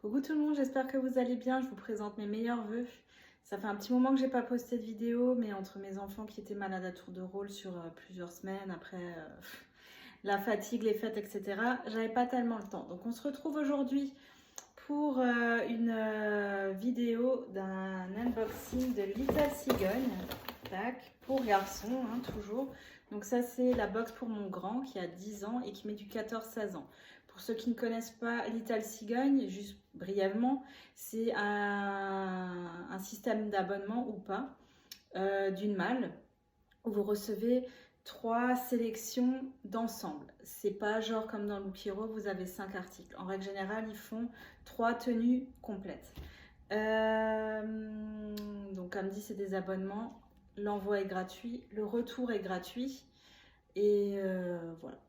Coucou tout le monde, j'espère que vous allez bien. Je vous présente mes meilleurs vœux. Ça fait un petit moment que j'ai pas posté de vidéo, mais entre mes enfants qui étaient malades à tour de rôle sur plusieurs semaines, après la fatigue, les fêtes, etc., j'avais pas tellement le temps. Donc on se retrouve aujourd'hui pour une vidéo d'un unboxing de Little Cigogne, tac, pour garçon, hein, toujours. Donc ça c'est la box pour mon grand qui a 10 ans et qui met du 14-16 ans. Pour ceux qui ne connaissent pas Little Cigogne, juste brièvement, c'est un système d'abonnement ou pas d'une malle où vous recevez 3 sélections d'ensemble. C'est pas genre comme dans Look Hero, vous avez 5 articles. En règle générale, ils font 3 tenues complètes. Donc comme dit, c'est des abonnements. L'envoi est gratuit, le retour est gratuit. Et voilà.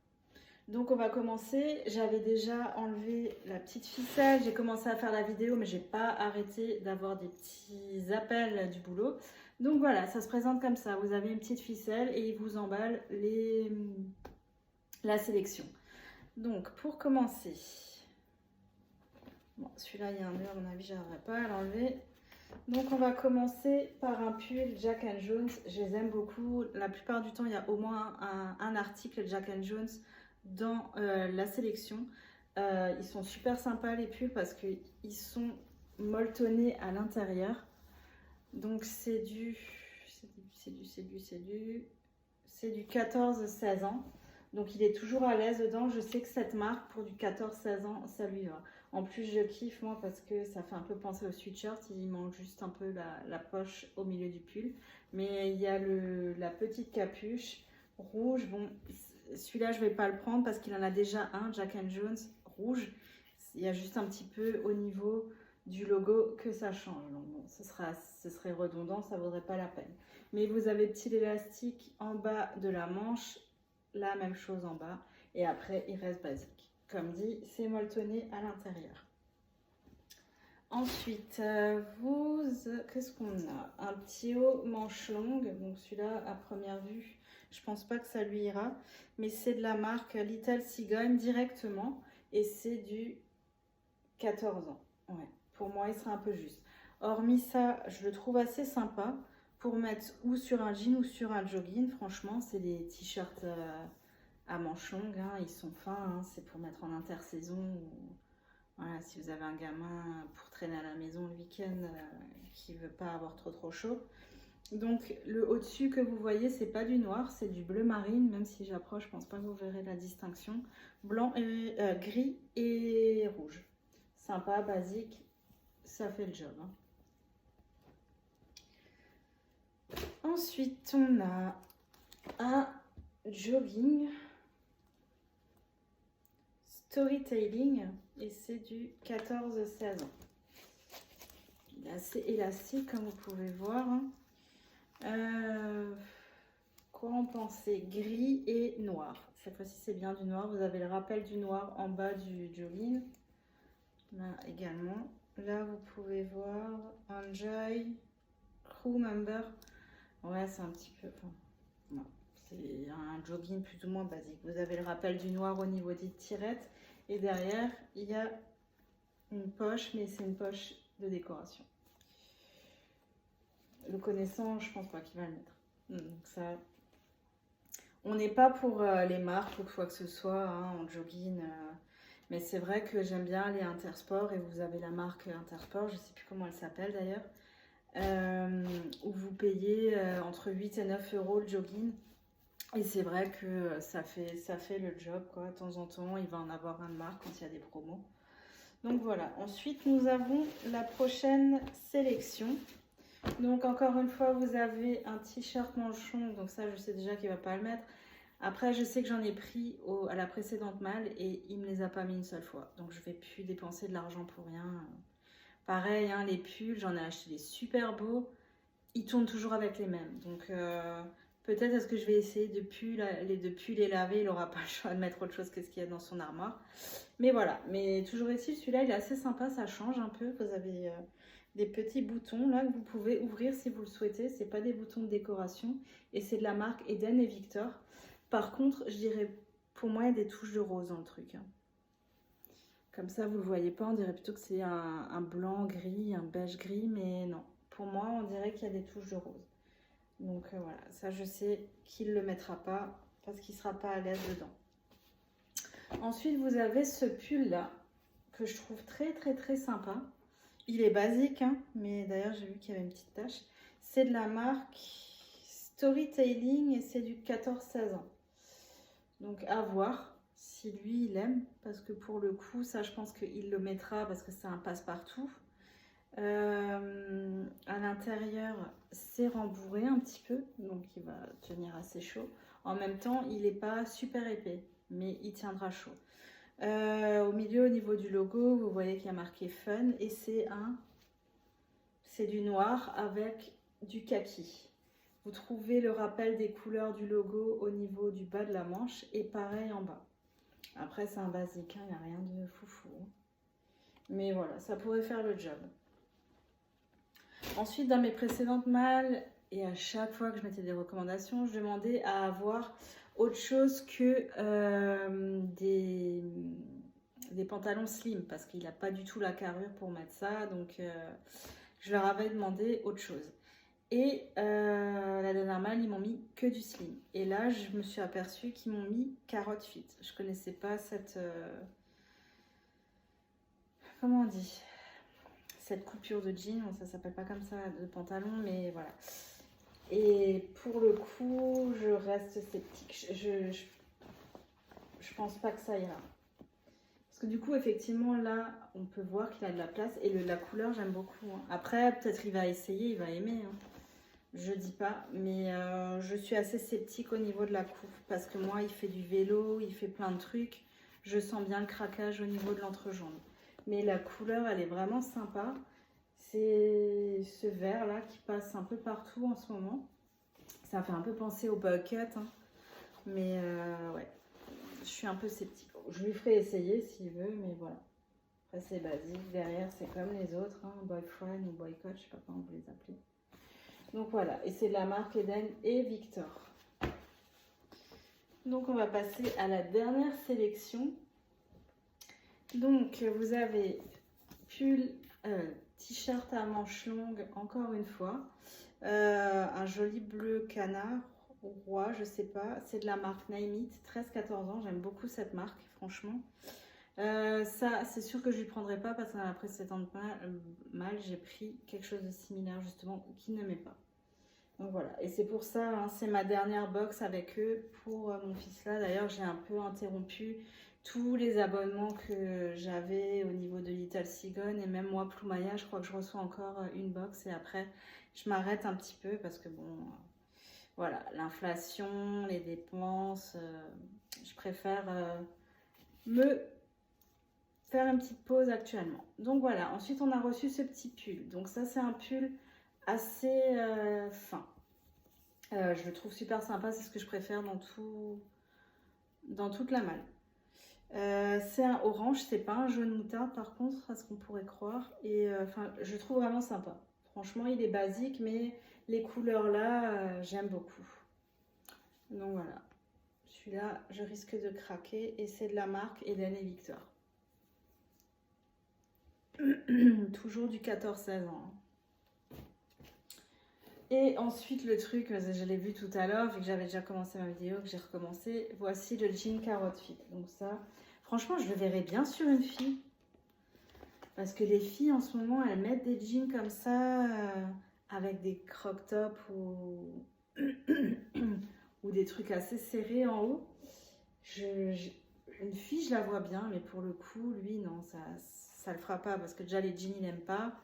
Donc on va commencer. J'avais déjà enlevé la petite ficelle, j'ai commencé à faire la vidéo, mais j'ai pas arrêté d'avoir des petits appels du boulot. Donc voilà, ça se présente comme ça. Vous avez une petite ficelle et il vous emballe la sélection. Donc pour commencer, bon, celui-là il y a un nœud, à mon avis j'arriverai pas à l'enlever. Donc on va commencer par un pull Jack & Jones. Je les aime beaucoup. La plupart du temps il y a au moins un article Jack & Jones dans la sélection. Ils sont super sympas les pulls parce qu'ils sont molletonnés à l'intérieur. Donc c'est du 14-16 ans. Donc il est toujours à l'aise dedans. Je sais que cette marque pour du 14-16 ans, ça lui va. En plus je kiffe moi parce que ça fait un peu penser au sweatshirt. Il manque juste un peu la poche au milieu du pull. Mais il y a la petite capuche rouge. Bon, celui-là je vais pas le prendre parce qu'il en a déjà un, Jack & Jones rouge. Il y a juste un petit peu au niveau du logo que ça change. Donc bon, ce serait redondant, ça vaudrait pas la peine. Mais vous avez petit élastique en bas de la manche, la même chose en bas. Et après, il reste basique. Comme dit, c'est molletonné à l'intérieur. Ensuite, qu'est-ce qu'on a? Un petit haut manche longue. Donc celui-là, à première vue, je pense pas que ça lui ira. Mais c'est de la marque Little Cigogne directement. Et c'est du 14 ans. Ouais, pour moi, il sera un peu juste. Hormis ça, je le trouve assez sympa pour mettre ou sur un jean ou sur un jogging. Franchement, c'est des t-shirts à manches longues. Hein, ils sont fins. Hein, c'est pour mettre en intersaison. Voilà, si vous avez un gamin pour traîner à la maison le week-end qui ne veut pas avoir trop chaud. Donc le au-dessus que vous voyez, c'est pas du noir, c'est du bleu marine. Même si j'approche, je pense pas que vous verrez la distinction. Blanc et gris et rouge. Sympa, basique, ça fait le job. Hein. Ensuite, on a un jogging storytelling et c'est du 14-16 ans. Il est assez élastique comme vous pouvez voir. Quoi en penser? Gris et noir. Cette fois-ci, c'est bien du noir. Vous avez le rappel du noir en bas du jogging. Là également. Là, vous pouvez voir Enjoy Crew Member. Ouais, c'est un petit peu... Enfin, non, c'est un jogging plus ou moins basique. Vous avez le rappel du noir au niveau des tirettes. Et derrière, il y a une poche, mais c'est une poche de décoration. Le connaissant, je pense pas qu'il va le mettre. Donc ça... On n'est pas pour les marques ou quoi que ce soit hein, en jogging... Mais c'est vrai que j'aime bien les Intersport et vous avez la marque Intersport, je ne sais plus comment elle s'appelle d'ailleurs, où vous payez entre 8 et 9 euros le jogging. Et c'est vrai que ça fait le job quoi. De temps en temps, il va en avoir un de marque quand il y a des promos. Donc voilà. Ensuite, nous avons la prochaine sélection. Donc encore une fois, vous avez un t-shirt manchon. Donc ça, je sais déjà qu'il ne va pas le mettre. Après, je sais que j'en ai pris à la précédente malle et il ne me les a pas mis une seule fois. Donc, je ne vais plus dépenser de l'argent pour rien. Pareil, hein, les pulls, j'en ai acheté des super beaux. Ils tournent toujours avec les mêmes. Donc, peut-être est-ce que je vais essayer de plus les laver. Il n'aura pas le choix de mettre autre chose que ce qu'il y a dans son armoire. Mais voilà. Mais toujours est-il, celui-là, il est assez sympa. Ça change un peu. Vous avez des petits boutons là que vous pouvez ouvrir si vous le souhaitez. Ce n'est pas des boutons de décoration. Et c'est de la marque Eden et Victor. Par contre, je dirais, pour moi, il y a des touches de rose dans le truc. Hein. Comme ça, vous le voyez pas, on dirait plutôt que c'est un blanc gris, un beige gris, mais non. Pour moi, on dirait qu'il y a des touches de rose. Donc voilà, ça je sais qu'il ne le mettra pas parce qu'il ne sera pas à l'aise dedans. Ensuite, vous avez ce pull là que je trouve très sympa. Il est basique, hein, mais d'ailleurs j'ai vu qu'il y avait une petite tache. C'est de la marque Storytelling et c'est du 14-16 ans. Donc à voir si lui il aime, parce que pour le coup, ça je pense qu'il le mettra parce que c'est un passe-partout. À l'intérieur, c'est rembourré un petit peu, donc il va tenir assez chaud. En même temps, il n'est pas super épais, mais il tiendra chaud. Au milieu, au niveau du logo, vous voyez qu'il y a marqué Fun et c'est du noir avec du kaki. Vous trouvez le rappel des couleurs du logo au niveau du bas de la manche et pareil en bas. Après, c'est un basique, il n'y a rien de foufou. Mais voilà, ça pourrait faire le job. Ensuite, dans mes précédentes malles, et à chaque fois que je mettais des recommandations, je demandais à avoir autre chose que des pantalons slim, parce qu'il n'a pas du tout la carrure pour mettre ça, donc je leur avais demandé autre chose. Et la dernière malle, ils m'ont mis que du slim. Et là, je me suis aperçue qu'ils m'ont mis carotte fit. Je connaissais pas cette... comment on dit ? Cette coupure de jean, ça s'appelle pas comme ça, de pantalon, mais voilà. Et pour le coup, je reste sceptique. Je pense pas que ça ira. Parce que du coup, effectivement, là, on peut voir qu'il a de la place. Et la couleur, j'aime beaucoup. Hein. Après, peut-être il va essayer, il va aimer. Hein. Je dis pas. Mais je suis assez sceptique au niveau de la coupe. Parce que moi, il fait du vélo, il fait plein de trucs. Je sens bien le craquage au niveau de l'entrejambe. Mais la couleur, elle est vraiment sympa. C'est ce vert là qui passe un peu partout en ce moment. Ça fait un peu penser au bucket. Hein. Mais ouais, je suis un peu sceptique. Je lui ferai essayer s'il veut, mais voilà. Après, c'est basique. Derrière, c'est comme les autres. Hein. Boyfriend ou boycott, je sais pas comment vous les appelez. Donc voilà. Et c'est de la marque Eden et Victor. Donc on va passer à la dernière sélection. Donc, vous avez pull, t-shirt à manches longues, encore une fois. Un joli bleu canard, ou roi, je sais pas. C'est de la marque Name It, 13-14 ans. J'aime beaucoup cette marque, franchement. Ça, c'est sûr que je ne lui prendrai pas parce que dans la précédente malle, j'ai pris quelque chose de similaire, justement, qui ne met pas. Donc voilà, et c'est pour ça, hein, c'est ma dernière box avec eux pour mon fils là. D'ailleurs, j'ai un peu interrompu tous les abonnements que j'avais au niveau de Little Seagon et même moi, Ploumaya, je crois que je reçois encore une box et après, je m'arrête un petit peu parce que bon, voilà, l'inflation, les dépenses, je préfère me faire une petite pause actuellement. Donc voilà, ensuite on a reçu ce petit pull. Donc ça, c'est un pull assez fin. Je le trouve super sympa, c'est ce que je préfère dans toute la malle. C'est un orange, c'est pas un jaune moutarde par contre, à ce qu'on pourrait croire. Et je le trouve vraiment sympa. Franchement, il est basique, mais les couleurs là, j'aime beaucoup. Donc voilà, celui-là, je risque de craquer et c'est de la marque Eden et Victor. Toujours du 14-16 ans. Et ensuite, le truc, je l'ai vu tout à l'heure, vu que j'avais déjà commencé ma vidéo, que j'ai recommencé, voici le jean carotte fit. Donc ça, franchement, je le verrais bien sur une fille. Parce que les filles, en ce moment, elles mettent des jeans comme ça, avec des croc tops ou des trucs assez serrés en haut. Une fille, je la vois bien, mais pour le coup, lui, non, ça le fera pas. Parce que déjà, les jeans, il n'aime pas.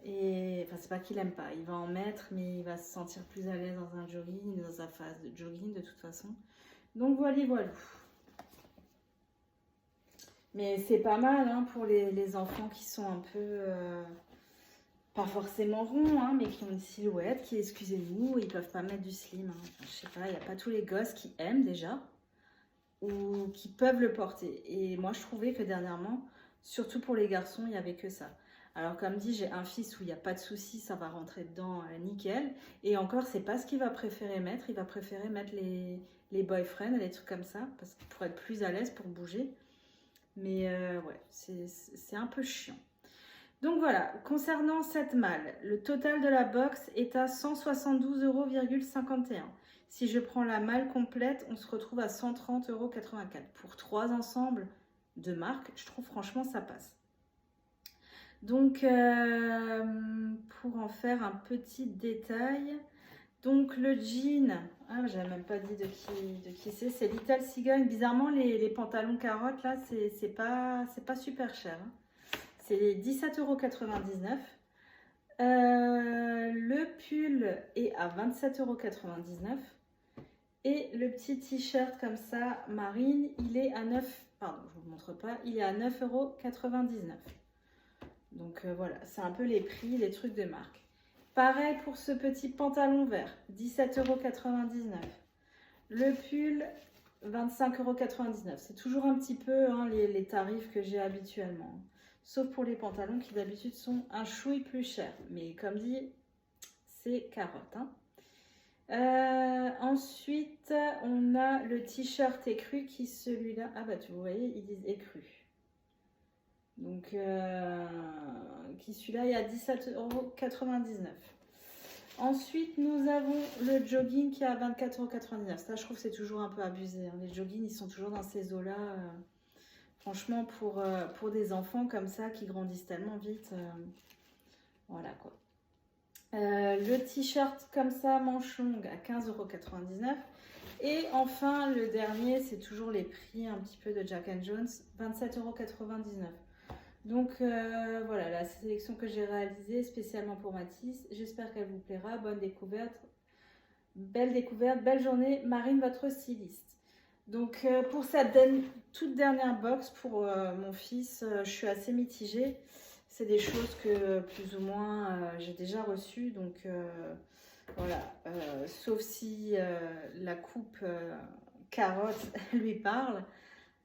Et enfin, c'est pas qu'il aime pas, il va en mettre, mais il va se sentir plus à l'aise dans un jogging, dans sa phase de jogging de toute façon. Donc voilà, voilà. Mais c'est pas mal hein, pour les enfants qui sont un peu, pas forcément ronds, hein, mais qui ont une silhouette, qui, excusez-nous, ils peuvent pas mettre du slim. Hein. Enfin, je sais pas, il n'y a pas tous les gosses qui aiment déjà, ou qui peuvent le porter. Et moi, je trouvais que dernièrement, surtout pour les garçons, il n'y avait que ça. Alors comme dit, j'ai un fils où il n'y a pas de souci, ça va rentrer dedans nickel. Et encore, c'est pas ce qu'il va préférer mettre. Il va préférer mettre les boyfriends, les trucs comme ça, parce qu'il pourrait être plus à l'aise pour bouger. Mais ouais, c'est un peu chiant. Donc voilà, concernant cette malle, le total de la box est à 172,51 €. Si je prends la malle complète, on se retrouve à 130,84 € pour 3 ensembles de marque. Je trouve franchement ça passe. Donc pour en faire un petit détail, donc le jean, ah, j'avais même pas dit de qui c'est Little Cigogne. Bizarrement les pantalons carottes là, c'est pas super cher, hein. C'est 17,99 €. Le pull est à 27,99 €. Et le petit t-shirt comme ça, marine, il est à 9... Pardon, je ne vous montre pas. Il est à 9,99 €. Donc voilà, c'est un peu les prix, les trucs de marque. Pareil pour ce petit pantalon vert, 17,99 €. Le pull, 25,99 €. C'est toujours un petit peu hein, les tarifs que j'ai habituellement. Sauf pour les pantalons qui d'habitude sont un chouille plus chers. Mais comme dit, c'est carotte. Hein. Ensuite, on a le t-shirt écru qui celui-là... Ah bah vous voyez, ils disent écru. Donc, qui celui-là est à 17,99 €. Ensuite, nous avons le jogging qui est à 24,99 €. Ça, je trouve que c'est toujours un peu abusé. Hein. Les joggings, ils sont toujours dans ces eaux-là. Franchement, pour des enfants comme ça qui grandissent tellement vite, voilà quoi. Le t-shirt comme ça, manche longue à 15,99 €. Et enfin, le dernier, c'est toujours les prix un petit peu de Jack & Jones, 27,99 €. Donc voilà, la sélection que j'ai réalisée spécialement pour Mathis. J'espère qu'elle vous plaira. Bonne découverte, belle journée. Marine, votre styliste. Donc pour cette toute dernière box pour mon fils, je suis assez mitigée. C'est des choses que plus ou moins j'ai déjà reçues. Donc voilà, sauf si la coupe carotte lui parle.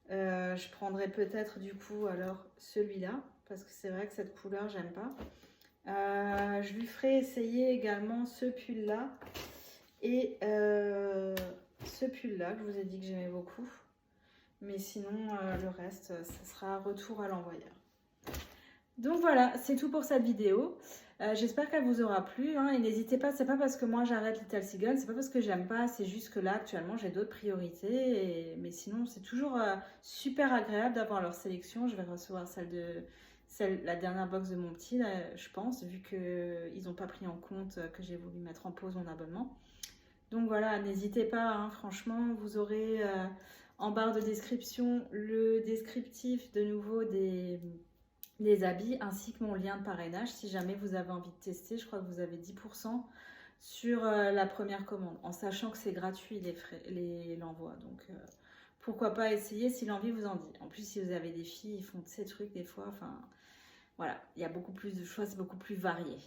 Je prendrai peut-être du coup alors celui-là. Parce que c'est vrai que cette couleur, j'aime pas. Je lui ferai essayer également ce pull-là. Et ce pull-là, que je vous ai dit que j'aimais beaucoup. Mais sinon, le reste, ça sera retour à l'envoyeur. Donc voilà, c'est tout pour cette vidéo. J'espère qu'elle vous aura plu. Hein, et n'hésitez pas, c'est pas parce que moi j'arrête Little Cigogne, c'est pas parce que j'aime pas, c'est juste que là actuellement j'ai d'autres priorités. Mais sinon, c'est toujours super agréable d'avoir leur sélection. Je vais recevoir la dernière box de mon petit, là, je pense, vu qu'ils n'ont pas pris en compte que j'ai voulu mettre en pause mon abonnement. Donc voilà, n'hésitez pas, hein, franchement, vous aurez en barre de description le descriptif de nouveau des habits ainsi que mon lien de parrainage si jamais vous avez envie de tester. Je crois que vous avez 10% sur la première commande, en sachant que c'est gratuit l'envoi. Donc pourquoi pas essayer si l'envie vous en dit. En plus, si vous avez des filles, ils font ces trucs des fois. Enfin, voilà, il y a beaucoup plus de choix, c'est beaucoup plus varié.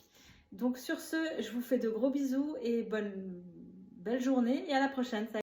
Donc sur ce, je vous fais de gros bisous et belle journée et à la prochaine.